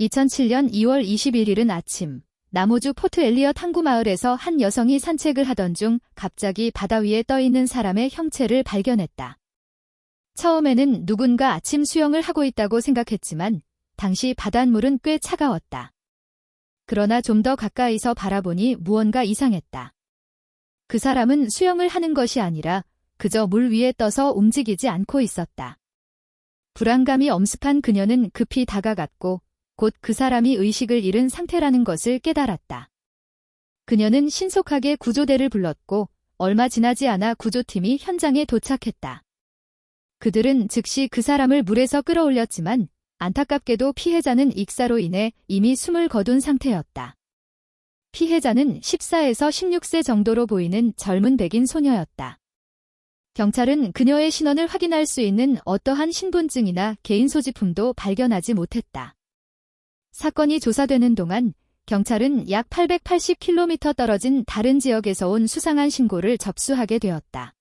2007년 2월 21일은 아침, 남호주 포트 엘리엇 항구 마을에서 한 여성이 산책을 하던 중 갑자기 바다 위에 떠있는 사람의 형체를 발견했다. 처음에는 누군가 아침 수영을 하고 있다고 생각했지만 당시 바닷물은 꽤 차가웠다. 그러나 좀 더 가까이서 바라보니 무언가 이상했다. 그 사람은 수영을 하는 것이 아니라 그저 물 위에 떠서 움직이지 않고 있었다. 불안감이 엄습한 그녀는 급히 다가갔고 곧 그 사람이 의식을 잃은 상태라는 것을 깨달았다. 그녀는 신속하게 구조대를 불렀고 얼마 지나지 않아 구조팀이 현장에 도착했다. 그들은 즉시 그 사람을 물에서 끌어올렸지만 안타깝게도 피해자는 익사로 인해 이미 숨을 거둔 상태였다. 피해자는 14에서 16세 정도로 보이는 젊은 백인 소녀였다. 경찰은 그녀의 신원을 확인할 수 있는 어떠한 신분증이나 개인 소지품도 발견하지 못했다. 사건이 조사되는 동안 경찰은 약 880km 떨어진 다른 지역에서 온 수상한 신고를 접수하게 되었다.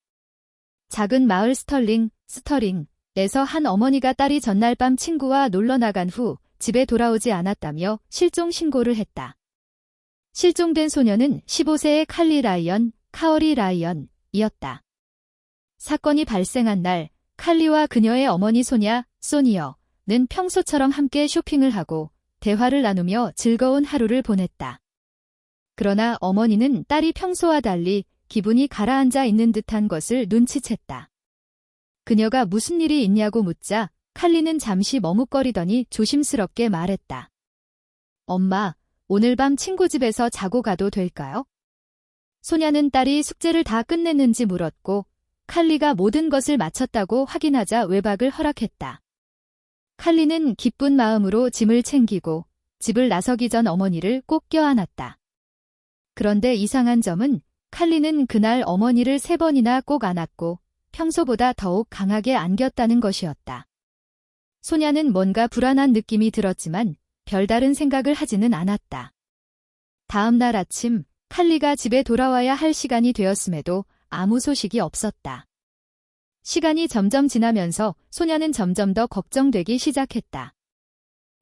작은 마을 스터링에서 한 어머니가 딸이 전날 밤 친구와 놀러 나간 후 집에 돌아오지 않았다며 실종 신고를 했다. 실종된 소녀는 15세의 카오리 라이언이었다. 사건이 발생한 날, 칼리와 그녀의 어머니 소니어는 평소처럼 함께 쇼핑을 하고 대화를 나누며 즐거운 하루를 보냈다. 그러나 어머니는 딸이 평소와 달리 기분이 가라앉아 있는 듯한 것을 눈치챘다. 그녀가 무슨 일이 있냐고 묻자 칼리는 잠시 머뭇거리더니 조심스럽게 말했다. 엄마, 오늘 밤 친구 집에서 자고 가도 될까요? 소냐는 딸이 숙제를 다 끝냈는지 물었고 칼리가 모든 것을 마쳤다고 확인하자 외박을 허락했다. 칼리는 기쁜 마음으로 짐을 챙기고 집을 나서기 전 어머니를 꼭 껴안았다. 그런데 이상한 점은 칼리는 그날 어머니를 3번이나 꼭 안았고 평소보다 더욱 강하게 안겼다는 것이었다. 소냐는 뭔가 불안한 느낌이 들었지만 별다른 생각을 하지는 않았다. 다음 날 아침 칼리가 집에 돌아와야 할 시간이 되었음에도 아무 소식이 없었다. 시간이 점점 지나면서 소냐는 점점 더 걱정되기 시작했다.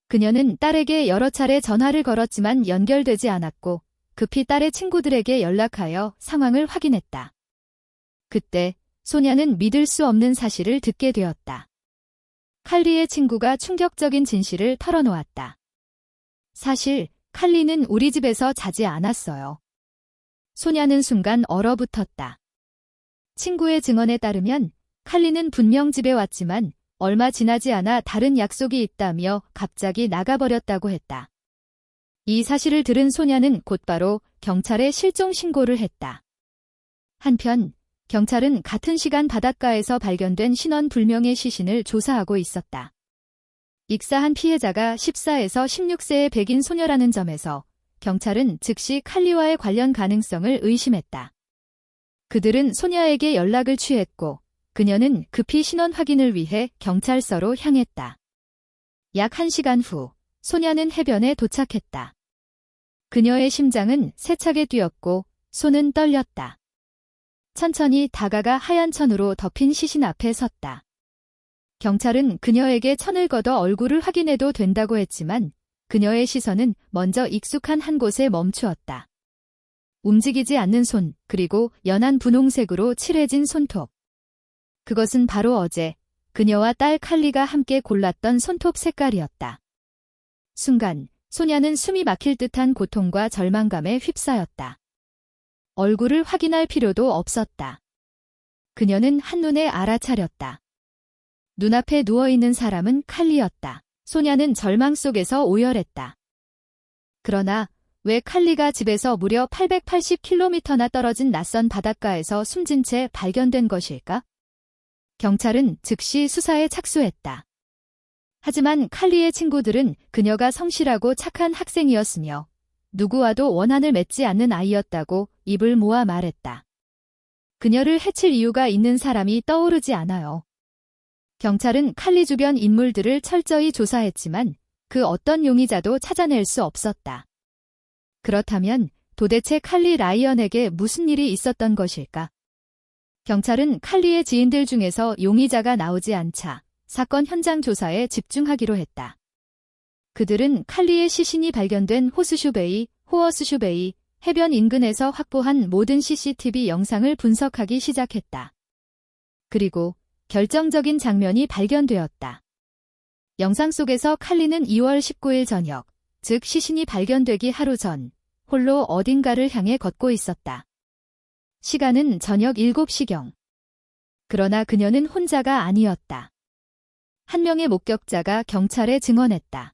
그녀는 딸에게 여러 차례 전화를 걸었지만 연결되지 않았고 급히 딸의 친구들에게 연락하여 상황을 확인했다. 그때 소냐는 믿을 수 없는 사실을 듣게 되었다. 칼리의 친구가 충격적인 진실을 털어놓았다. 사실 칼리는 우리 집에서 자지 않았어요. 소냐는 순간 얼어붙었다. 친구의 증언에 따르면 칼리는 분명 집에 왔지만 얼마 지나지 않아 다른 약속이 있다며 갑자기 나가버렸다고 했다. 이 사실을 들은 소냐는 곧바로 경찰에 실종 신고를 했다. 한편 경찰은 같은 시간 바닷가에서 발견된 신원 불명의 시신을 조사하고 있었다. 익사한 피해자가 14에서 16세의 백인 소녀라는 점에서 경찰은 즉시 칼리와의 관련 가능성을 의심했다. 그들은 소녀에게 연락을 취했고 그녀는 급히 신원 확인을 위해 경찰서로 향했다. 약 1시간 후 소녀는 해변에 도착했다. 그녀의 심장은 세차게 뛰었고 손은 떨렸다. 천천히 다가가 하얀 천으로 덮인 시신 앞에 섰다. 경찰은 그녀에게 천을 걷어 얼굴을 확인해도 된다고 했지만 그녀의 시선은 먼저 익숙한 한 곳에 멈추었다. 움직이지 않는 손, 그리고 연한 분홍색으로 칠해진 손톱. 그것은 바로 어제 그녀와 딸 칼리가 함께 골랐던 손톱 색깔이었다. 순간 소냐는 숨이 막힐 듯한 고통과 절망감에 휩싸였다. 얼굴을 확인할 필요도 없었다. 그녀는 한눈에 알아차렸다. 눈앞에 누워있는 사람은 칼리였다. 소냐는 절망 속에서 오열했다. 그러나 왜 칼리가 집에서 무려 880km나 떨어진 낯선 바닷가에서 숨진 채 발견된 것일까? 경찰은 즉시 수사에 착수했다. 하지만 칼리의 친구들은 그녀가 성실하고 착한 학생이었으며 누구와도 원한을 맺지 않는 아이였다고 입을 모아 말했다. 그녀를 해칠 이유가 있는 사람이 떠오르지 않아요. 경찰은 칼리 주변 인물들을 철저히 조사했지만 그 어떤 용의자도 찾아낼 수 없었다. 그렇다면 도대체 칼리 라이언에게 무슨 일이 있었던 것일까? 경찰은 칼리의 지인들 중에서 용의자가 나오지 않자 사건 현장 조사에 집중하기로 했다. 그들은 칼리의 시신이 발견된 호스슈베이, 호어스슈베이, 해변 인근에서 확보한 모든 CCTV 영상을 분석하기 시작했다. 그리고 결정적인 장면이 발견되었다. 영상 속에서 칼리는 2월 19일 저녁, 즉 시신이 발견되기 하루 전, 홀로 어딘가를 향해 걷고 있었다. 시간은 저녁 7시경. 그러나 그녀는 혼자가 아니었다. 한 명의 목격자가 경찰에 증언했다.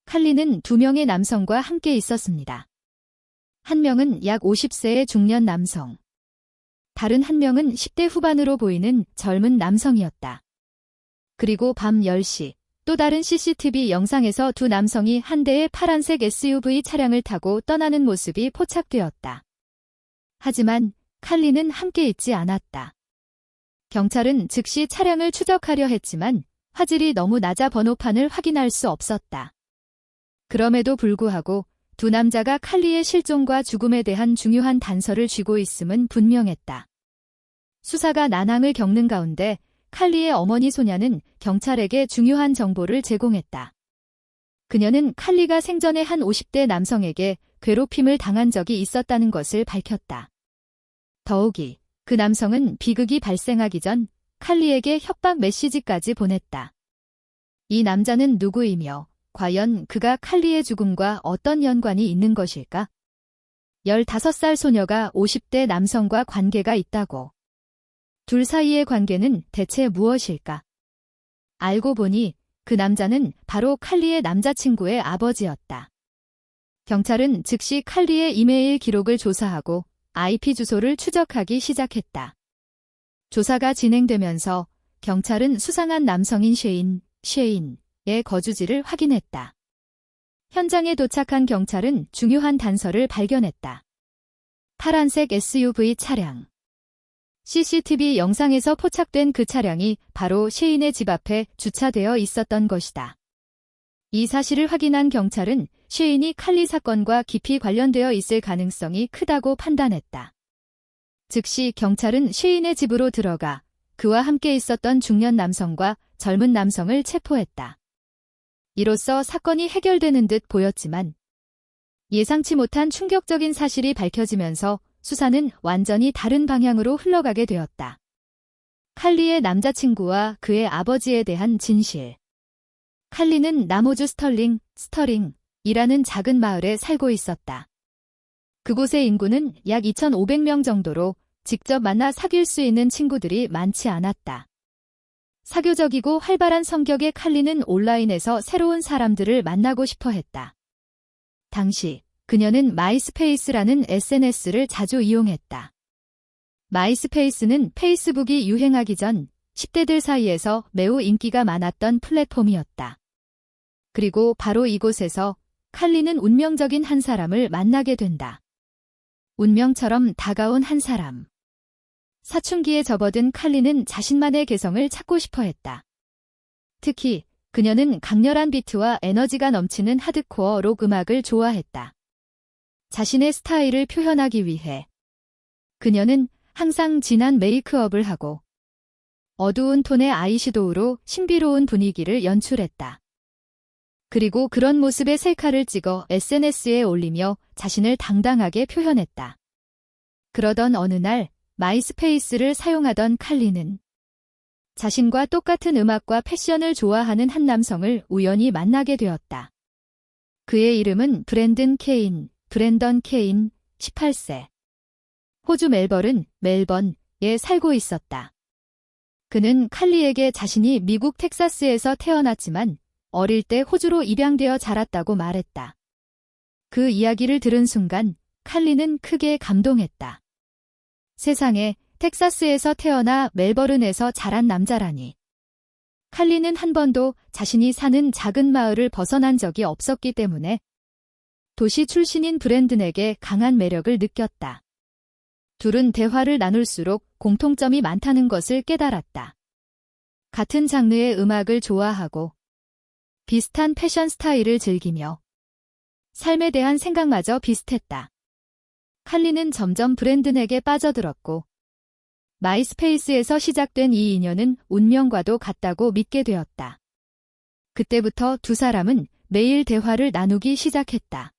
칼리는 2명의 남성과 함께 있었습니다. 한 명은 약 50세의 중년 남성. 다른 한 명은 10대 후반으로 보이는 젊은 남성이었다. 그리고 밤 10시, 또 다른 CCTV 영상에서 두 남성이 한 대의 파란색 SUV 차량을 타고 떠나는 모습이 포착되었다. 하지만 칼리는 함께 있지 않았다. 경찰은 즉시 차량을 추적하려 했지만 화질이 너무 낮아 번호판을 확인할 수 없었다. 그럼에도 불구하고 두 남자가 칼리의 실종과 죽음에 대한 중요한 단서를 쥐고 있음은 분명했다. 수사가 난항을 겪는 가운데 칼리의 어머니 소냐는 경찰에게 중요한 정보를 제공했다. 그녀는 칼리가 생전에 한 50대 남성에게 괴롭힘을 당한 적이 있었다는 것을 밝혔다. 더욱이 그 남성은 비극이 발생하기 전 칼리에게 협박 메시지까지 보냈다. 이 남자는 누구이며 과연 그가 칼리의 죽음과 어떤 연관이 있는 것일까? 15살 소녀가 50대 남성과 관계가 있다고. 둘 사이의 관계는 대체 무엇일까? 알고 보니 그 남자는 바로 칼리의 남자친구의 아버지였다. 경찰은 즉시 칼리의 이메일 기록을 조사하고 IP 주소를 추적하기 시작했다. 조사가 진행되면서 경찰은 수상한 남성인 쉐인의 거주지를 확인했다. 현장에 도착한 경찰은 중요한 단서를 발견했다. 파란색 SUV 차량. CCTV 영상에서 포착된 그 차량이 바로 쉐인의 집 앞에 주차되어 있었던 것이다. 이 사실을 확인한 경찰은 쉐인이 칼리 사건과 깊이 관련되어 있을 가능성이 크다고 판단했다. 즉시 경찰은 쉐인의 집으로 들어가 그와 함께 있었던 중년 남성과 젊은 남성을 체포했다. 이로써 사건이 해결되는 듯 보였지만 예상치 못한 충격적인 사실이 밝혀지면서 수사는 완전히 다른 방향으로 흘러가게 되었다. 칼리의 남자친구와 그의 아버지에 대한 진실. 칼리는 나모주 스터링이라는 작은 마을에 살고 있었다. 그곳의 인구는 약 2,500명 정도로 직접 만나 사귈 수 있는 친구들이 많지 않았다. 사교적이고 활발한 성격의 칼리는 온라인에서 새로운 사람들을 만나고 싶어 했다. 당시 그녀는 마이스페이스라는 SNS를 자주 이용했다. 마이스페이스는 페이스북이 유행하기 전 10대들 사이에서 매우 인기가 많았던 플랫폼이었다. 그리고 바로 이곳에서 칼리는 운명적인 한 사람을 만나게 된다. 운명처럼 다가온 한 사람. 사춘기에 접어든 칼리는 자신만의 개성을 찾고 싶어 했다. 특히 그녀는 강렬한 비트와 에너지가 넘치는 하드코어 록 음악을 좋아했다. 자신의 스타일을 표현하기 위해 그녀는 항상 진한 메이크업을 하고 어두운 톤의 아이섀도우로 신비로운 분위기를 연출했다. 그리고 그런 모습의 셀카를 찍어 SNS에 올리며 자신을 당당하게 표현했다. 그러던 어느 날 마이스페이스를 사용하던 칼리는 자신과 똑같은 음악과 패션을 좋아하는 한 남성을 우연히 만나게 되었다. 그의 이름은 브랜던 케인, 18세. 호주 멜번에 살고 있었다. 그는 칼리에게 자신이 미국 텍사스에서 태어났지만 어릴 때 호주로 입양되어 자랐다고 말했다. 그 이야기를 들은 순간 칼리는 크게 감동했다. 세상에 텍사스에서 태어나 멜버른에서 자란 남자라니. 칼리는 한 번도 자신이 사는 작은 마을을 벗어난 적이 없었기 때문에 도시 출신인 브랜든에게 강한 매력을 느꼈다. 둘은 대화를 나눌수록 공통점이 많다는 것을 깨달았다. 같은 장르의 음악을 좋아하고 비슷한 패션 스타일을 즐기며 삶에 대한 생각마저 비슷했다. 칼리는 점점 브랜든에게 빠져들었고 마이스페이스에서 시작된 이 인연은 운명과도 같다고 믿게 되었다. 그때부터 두 사람은 매일 대화를 나누기 시작했다.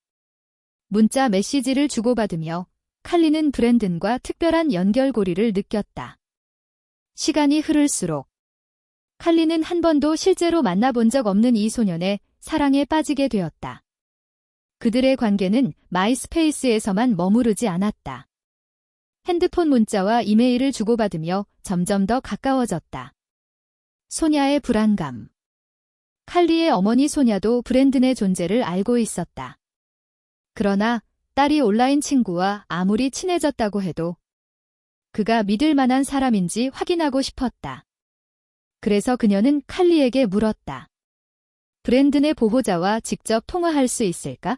문자 메시지를 주고받으며 칼리는 브랜든과 특별한 연결고리를 느꼈다. 시간이 흐를수록 칼리는 한 번도 실제로 만나본 적 없는 이 소년의 사랑에 빠지게 되었다. 그들의 관계는 마이스페이스에서만 머무르지 않았다. 핸드폰 문자와 이메일을 주고받으며 점점 더 가까워졌다. 소냐의 불안감. 칼리의 어머니 소냐도 브랜든의 존재를 알고 있었다. 그러나 딸이 온라인 친구와 아무리 친해졌다고 해도 그가 믿을 만한 사람인지 확인하고 싶었다. 그래서 그녀는 칼리에게 물었다. 브랜든의 보호자와 직접 통화할 수 있을까?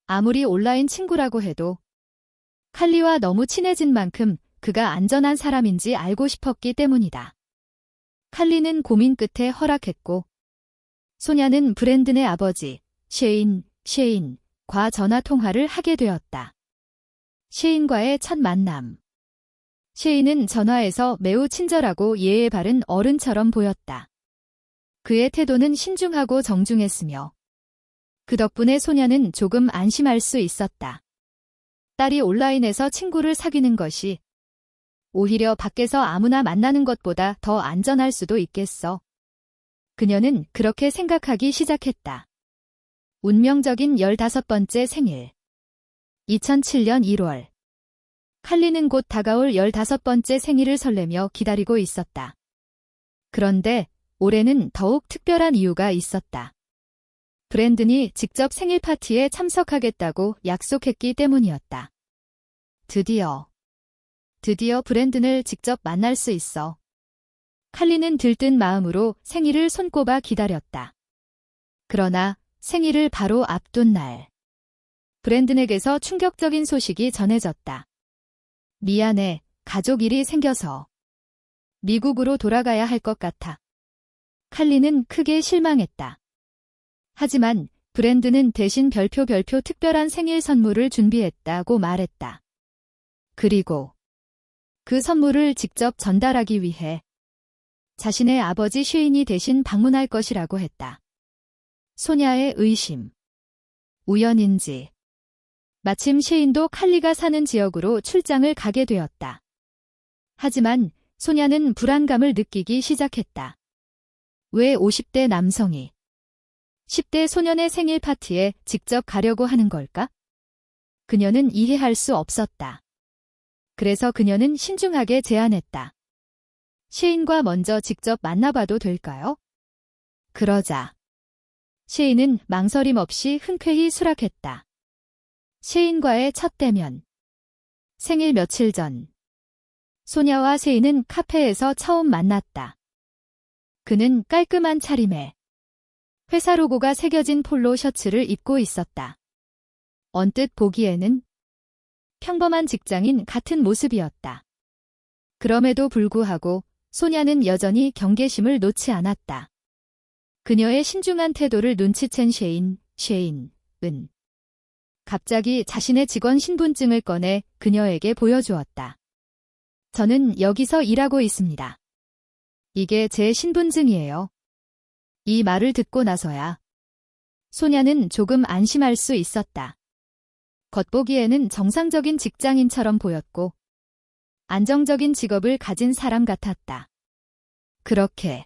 아무리 온라인 친구라고 해도 칼리와 너무 친해진 만큼 그가 안전한 사람인지 알고 싶었기 때문이다. 칼리는 고민 끝에 허락했고 소냐는 브랜든의 아버지 셰인과 전화 통화를 하게 되었다. 셰인과의 첫 만남. 셰인은 전화에서 매우 친절하고 예의 바른 어른처럼 보였다. 그의 태도는 신중하고 정중했으며 그 덕분에 소냐는 조금 안심할 수 있었다. 딸이 온라인에서 친구를 사귀는 것이 오히려 밖에서 아무나 만나는 것보다 더 안전할 수도 있겠어. 그녀는 그렇게 생각하기 시작했다. 운명적인 15번째 생일. 2007년 1월. 칼리는 곧 다가올 15번째 생일을 설레며 기다리고 있었다. 그런데 올해는 더욱 특별한 이유가 있었다. 브랜든이 직접 생일 파티에 참석하겠다고 약속했기 때문이었다. 드디어 브랜든을 직접 만날 수 있어. 칼리는 들뜬 마음으로 생일을 손꼽아 기다렸다. 그러나 생일을 바로 앞둔 날, 브랜든에게서 충격적인 소식이 전해졌다. 미안해, 가족 일이 생겨서 미국으로 돌아가야 할 것 같아. 칼리는 크게 실망했다. 하지만 브랜든은 대신 별표 특별한 생일 선물을 준비했다고 말했다. 그리고 그 선물을 직접 전달하기 위해 자신의 아버지 셰인이 대신 방문할 것이라고 했다. 소냐의 의심. 우연인지. 마침 셰인도 칼리가 사는 지역으로 출장을 가게 되었다. 하지만 소냐는 불안감을 느끼기 시작했다. 왜 50대 남성이 10대 소년의 생일 파티에 직접 가려고 하는 걸까? 그녀는 이해할 수 없었다. 그래서 그녀는 신중하게 제안했다. 셰인과 먼저 직접 만나봐도 될까요? 그러자 셰인은 망설임 없이 흔쾌히 수락했다. 셰인과의 첫 대면. 생일 며칠 전. 소냐와 셰인은 카페에서 처음 만났다. 그는 깔끔한 차림에 회사 로고가 새겨진 폴로 셔츠를 입고 있었다. 언뜻 보기에는 평범한 직장인 같은 모습이었다. 그럼에도 불구하고 소냐는 여전히 경계심을 놓지 않았다. 그녀의 신중한 태도를 눈치챈 셰인은 갑자기 자신의 직원 신분증을 꺼내 그녀에게 보여주었다. 저는 여기서 일하고 있습니다. 이게 제 신분증이에요. 이 말을 듣고 나서야 소냐는 조금 안심할 수 있었다. 겉보기에는 정상적인 직장인처럼 보였고 안정적인 직업을 가진 사람 같았다. 그렇게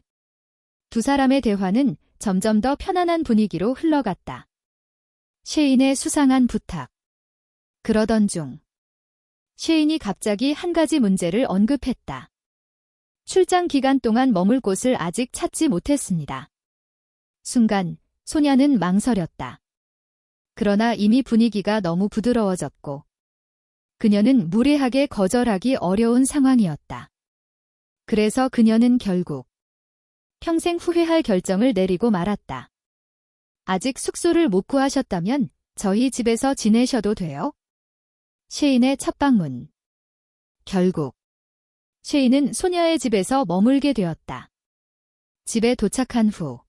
두 사람의 대화는 점점 더 편안한 분위기로 흘러갔다. 셰인의 수상한 부탁. 그러던 중 셰인이 갑자기 한 가지 문제를 언급했다. 출장 기간 동안 머물 곳을 아직 찾지 못했습니다. 순간 소냐는 망설였다. 그러나 이미 분위기가 너무 부드러워졌고 그녀는 무례하게 거절하기 어려운 상황이었다. 그래서 그녀는 결국 평생 후회할 결정을 내리고 말았다. 아직 숙소를 못 구하셨다면 저희 집에서 지내셔도 돼요? 셰인의 첫 방문. 결국 셰인은 소냐의 집에서 머물게 되었다. 집에 도착한 후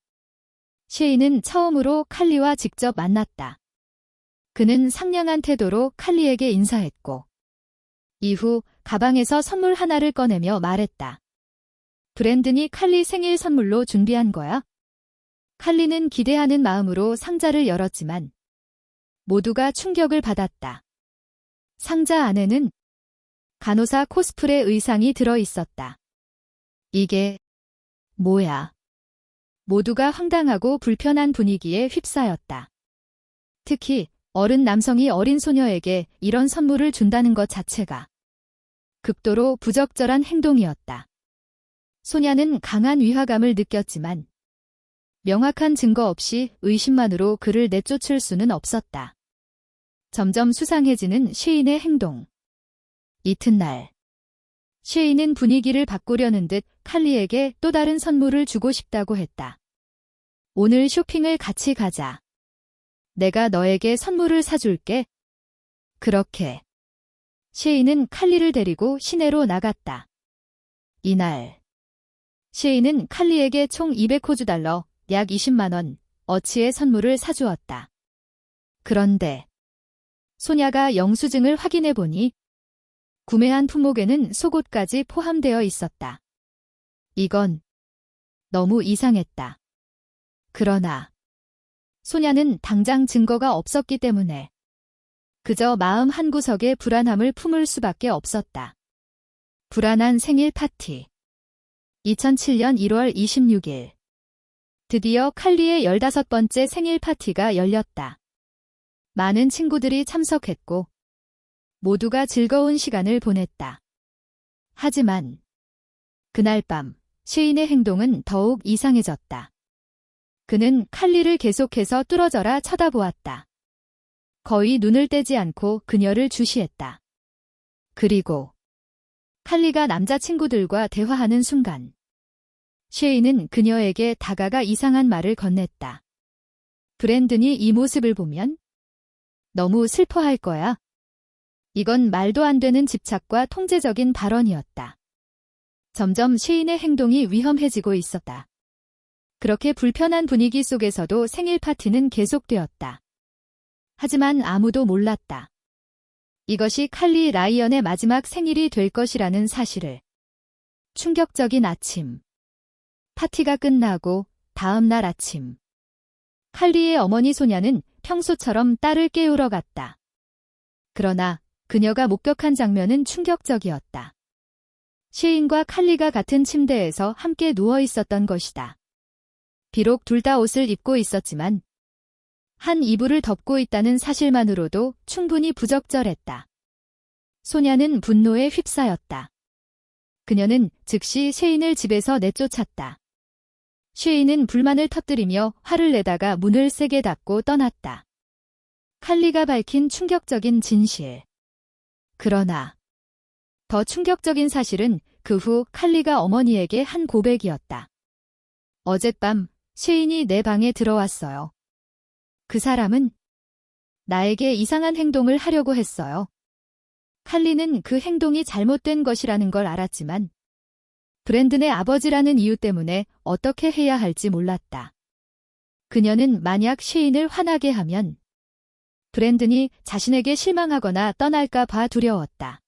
셰인은 처음으로 칼리와 직접 만났다. 그는 상냥한 태도로 칼리에게 인사했고 이후 가방에서 선물 하나를 꺼내며 말했다. 브랜든이 칼리 생일 선물로 준비한 거야? 칼리는 기대하는 마음으로 상자를 열었지만 모두가 충격을 받았다. 상자 안에는 간호사 코스프레 의상이 들어 있었다. 이게 뭐야? 모두가 황당하고 불편한 분위기에 휩싸였다. 특히 어른 남성이 어린 소녀에게 이런 선물을 준다는 것 자체가 극도로 부적절한 행동이었다. 소녀는 강한 위화감을 느꼈지만 명확한 증거 없이 의심만으로 그를 내쫓을 수는 없었다. 점점 수상해지는 쉐인의 행동. 이튿날, 쉐인은 분위기를 바꾸려는 듯 칼리에게 또 다른 선물을 주고 싶다고 했다. 오늘 쇼핑을 같이 가자. 내가 너에게 선물을 사줄게. 그렇게 쉐인은 칼리를 데리고 시내로 나갔다. 이날, 쉐인은 칼리에게 총 200호주 달러, 약 20만 원, 어치의 선물을 사주었다. 그런데 소녀가 영수증을 확인해 보니 구매한 품목에는 속옷까지 포함되어 있었다. 이건 너무 이상했다. 그러나 소녀는 당장 증거가 없었기 때문에 그저 마음 한구석에 불안함을 품을 수밖에 없었다. 불안한 생일 파티. 2007년 1월 26일. 드디어 칼리의 15번째 생일 파티가 열렸다. 많은 친구들이 참석했고 모두가 즐거운 시간을 보냈다. 하지만 그날 밤 쉐인의 행동은 더욱 이상해졌다. 그는 칼리를 계속해서 뚫어져라 쳐다보았다. 거의 눈을 떼지 않고 그녀를 주시했다. 그리고 칼리가 남자친구들과 대화하는 순간 쉐인은 그녀에게 다가가 이상한 말을 건넸다. 브랜든이 이 모습을 보면 너무 슬퍼할 거야. 이건 말도 안 되는 집착과 통제적인 발언이었다. 점점 쉐인의 행동이 위험해지고 있었다. 그렇게 불편한 분위기 속에서도 생일 파티는 계속되었다. 하지만 아무도 몰랐다. 이것이 칼리 라이언의 마지막 생일이 될 것이라는 사실을. 충격적인 아침. 파티가 끝나고 다음 날 아침. 칼리의 어머니 소냐는 평소처럼 딸을 깨우러 갔다. 그러나 그녀가 목격한 장면은 충격적이었다. 쉐인과 칼리가 같은 침대에서 함께 누워 있었던 것이다. 비록 둘 다 옷을 입고 있었지만 한 이불을 덮고 있다는 사실만으로도 충분히 부적절했다. 소냐는 분노에 휩싸였다. 그녀는 즉시 쉐인을 집에서 내쫓았다. 쉐인은 불만을 터뜨리며 화를 내다가 문을 세게 닫고 떠났다. 칼리가 밝힌 충격적인 진실. 그러나 더 충격적인 사실은 그 후 칼리가 어머니에게 한 고백이었다. 어젯밤 쉐인이 내 방에 들어왔어요. 그 사람은 나에게 이상한 행동을 하려고 했어요. 칼리는 그 행동이 잘못된 것이라는 걸 알았지만 브랜든의 아버지라는 이유 때문에 어떻게 해야 할지 몰랐다. 그녀는 만약 쉐인을 화나게 하면 브랜든이 자신에게 실망하거나 떠날까 봐 두려웠다.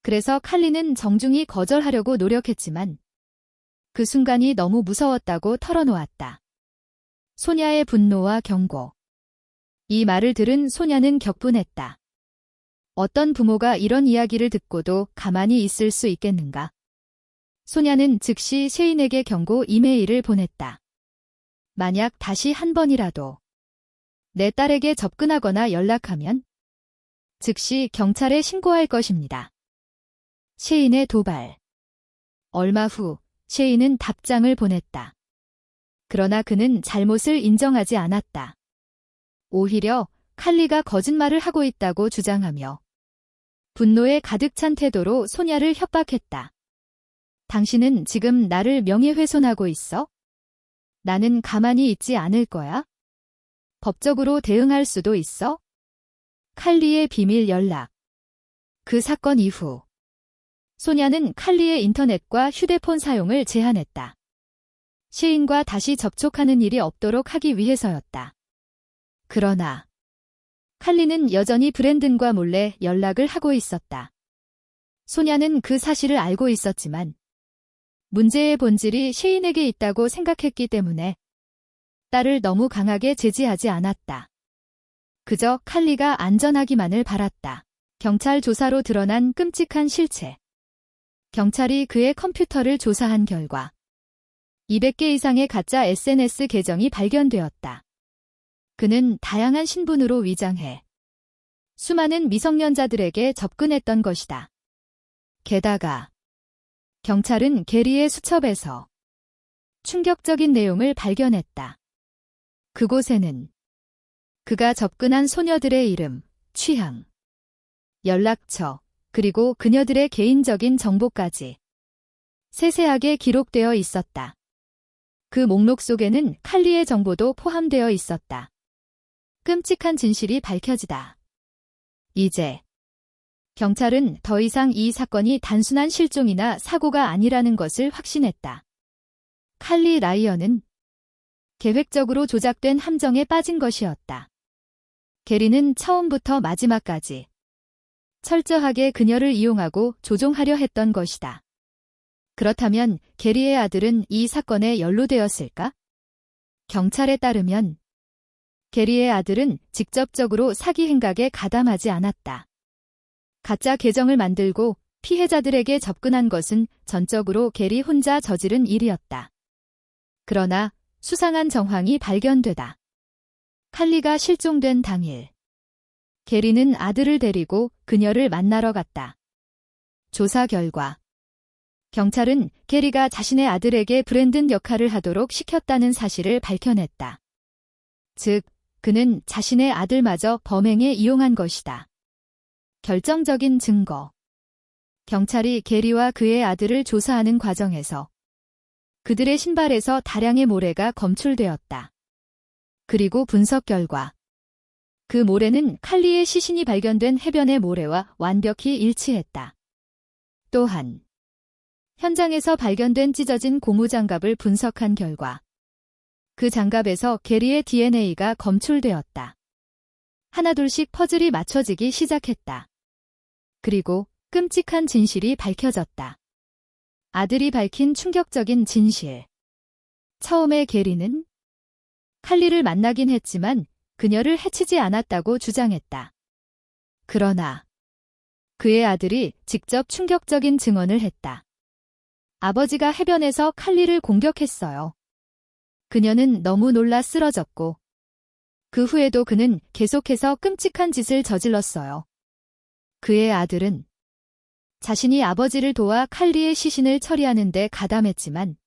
그래서 칼리는 정중히 거절하려고 노력했지만 그 순간이 너무 무서웠다고 털어놓았다. 소냐의 분노와 경고. 이 말을 들은 소냐는 격분했다. 어떤 부모가 이런 이야기를 듣고도 가만히 있을 수 있겠는가? 소냐는 즉시 쉐인에게 경고 이메일을 보냈다. 만약 다시 한 번이라도 내 딸에게 접근하거나 연락하면 즉시 경찰에 신고할 것입니다. 쉐인의 도발. 얼마 후 쉐인은 답장을 보냈다. 그러나 그는 잘못을 인정하지 않았다. 오히려 칼리가 거짓말을 하고 있다고 주장하며 분노에 가득 찬 태도로 소냐를 협박했다. 당신은 지금 나를 명예훼손하고 있어? 나는 가만히 있지 않을 거야? 법적으로 대응할 수도 있어? 칼리의 비밀 연락. 그 사건 이후 소냐는 칼리의 인터넷과 휴대폰 사용을 제한했다. 쉐인과 다시 접촉하는 일이 없도록 하기 위해서였다. 그러나 칼리는 여전히 브랜든과 몰래 연락을 하고 있었다. 소냐는 그 사실을 알고 있었지만 문제의 본질이 쉐인에게 있다고 생각했기 때문에 딸을 너무 강하게 제지하지 않았다. 그저 칼리가 안전하기만을 바랐다. 경찰 조사로 드러난 끔찍한 실체. 경찰이 그의 컴퓨터를 조사한 결과 200개 이상의 가짜 SNS 계정이 발견되었다. 그는 다양한 신분으로 위장해 수많은 미성년자들에게 접근했던 것이다. 게다가 경찰은 게리의 수첩에서 충격적인 내용을 발견했다. 그곳에는 그가 접근한 소녀들의 이름, 취향, 연락처, 그리고 그녀들의 개인적인 정보까지 세세하게 기록되어 있었다. 그 목록 속에는 칼리의 정보도 포함되어 있었다. 끔찍한 진실이 밝혀지다. 이제 경찰은 더 이상 이 사건이 단순한 실종이나 사고가 아니라는 것을 확신했다. 칼리 라이언은 계획적으로 조작된 함정에 빠진 것이었다. 게리는 처음부터 마지막까지 철저하게 그녀를 이용하고 조종하려 했던 것이다. 그렇다면 게리의 아들은 이 사건에 연루되었을까? 경찰에 따르면 게리의 아들은 직접적으로 사기 행각에 가담하지 않았다. 가짜 계정을 만들고 피해자들에게 접근한 것은 전적으로 게리 혼자 저지른 일이었다. 그러나 수상한 정황이 발견되다. 칼리가 실종된 당일, 게리는 아들을 데리고 그녀를 만나러 갔다. 조사 결과, 경찰은 게리가 자신의 아들에게 브랜든 역할을 하도록 시켰다는 사실을 밝혀냈다. 즉, 그는 자신의 아들마저 범행에 이용한 것이다. 결정적인 증거. 경찰이 게리와 그의 아들을 조사하는 과정에서 그들의 신발에서 다량의 모래가 검출되었다. 그리고 분석 결과 그 모래는 칼리의 시신이 발견된 해변의 모래와 완벽히 일치했다. 또한 현장에서 발견된 찢어진 고무장갑을 분석한 결과 그 장갑에서 게리의 DNA가 검출되었다. 하나둘씩 퍼즐이 맞춰지기 시작했다. 그리고 끔찍한 진실이 밝혀졌다. 아들이 밝힌 충격적인 진실. 처음에 게리는 칼리를 만나긴 했지만 그녀를 해치지 않았다고 주장했다. 그러나 그의 아들이 직접 충격적인 증언을 했다. 아버지가 해변에서 칼리를 공격했어요. 그녀는 너무 놀라 쓰러졌고 그 후에도 그는 계속해서 끔찍한 짓을 저질렀어요. 그의 아들은 자신이 아버지를 도와 칼리의 시신을 처리하는 데 가담했지만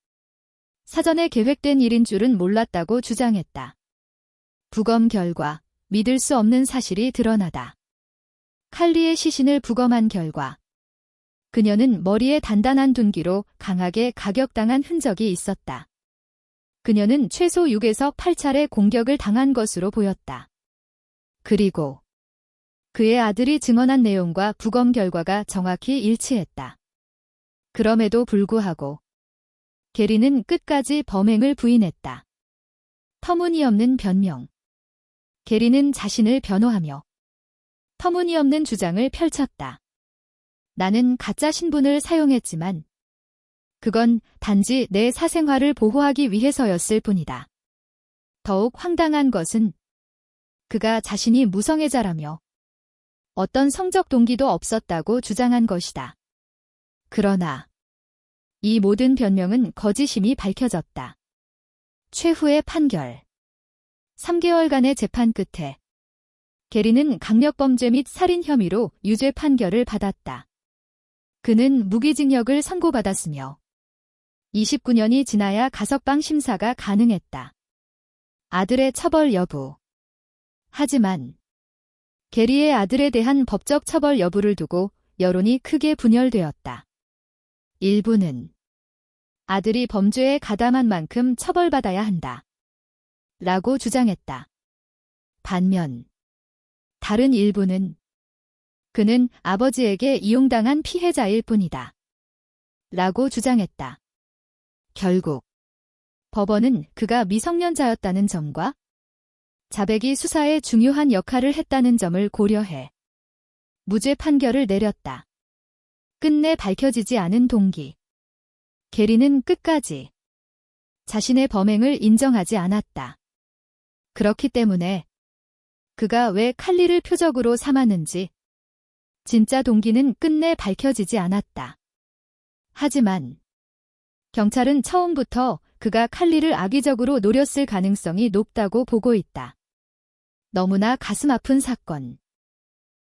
사전에 계획된 일인 줄은 몰랐다고 주장했다. 부검 결과 믿을 수 없는 사실이 드러나다. 칼리의 시신을 부검한 결과 그녀는 머리에 단단한 둔기로 강하게 가격당한 흔적이 있었다. 그녀는 최소 6에서 8차례 공격을 당한 것으로 보였다. 그리고 그의 아들이 증언한 내용과 부검 결과가 정확히 일치했다. 그럼에도 불구하고 게리는 끝까지 범행을 부인했다. 터무니없는 변명. 게리는 자신을 변호하며 터무니없는 주장을 펼쳤다. 나는 가짜 신분을 사용했지만 그건 단지 내 사생활을 보호하기 위해서였을 뿐이다. 더욱 황당한 것은 그가 자신이 무성애자라며 어떤 성적 동기도 없었다고 주장한 것이다. 그러나 이 모든 변명은 거짓임이 밝혀졌다. 최후의 판결. 3개월간의 재판 끝에 게리는 강력범죄 및 살인 혐의로 유죄 판결을 받았다. 그는 무기징역을 선고받았으며 29년이 지나야 가석방 심사가 가능했다. 아들의 처벌 여부. 하지만 게리의 아들에 대한 법적 처벌 여부를 두고 여론이 크게 분열되었다. 일부는 아들이 범죄에 가담한 만큼 처벌받아야 한다. 라고 주장했다. 반면 다른 일부는 그는 아버지에게 이용당한 피해자일 뿐이다. 라고 주장했다. 결국 법원은 그가 미성년자였다는 점과 자백이 수사에 중요한 역할을 했다는 점을 고려해 무죄 판결을 내렸다. 끝내 밝혀지지 않은 동기. 게리는 끝까지 자신의 범행을 인정하지 않았다. 그렇기 때문에 그가 왜 칼리를 표적으로 삼았는지 진짜 동기는 끝내 밝혀지지 않았다. 하지만 경찰은 처음부터 그가 칼리를 악의적으로 노렸을 가능성이 높다고 보고 있다. 너무나 가슴 아픈 사건.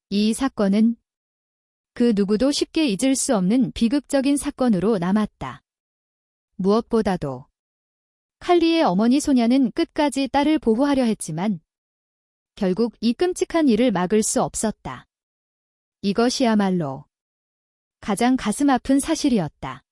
이 사건은 그 누구도 쉽게 잊을 수 없는 비극적인 사건으로 남았다. 무엇보다도 칼리의 어머니 소냐는 끝까지 딸을 보호하려 했지만 결국 이 끔찍한 일을 막을 수 없었다. 이것이야말로 가장 가슴 아픈 사실이었다.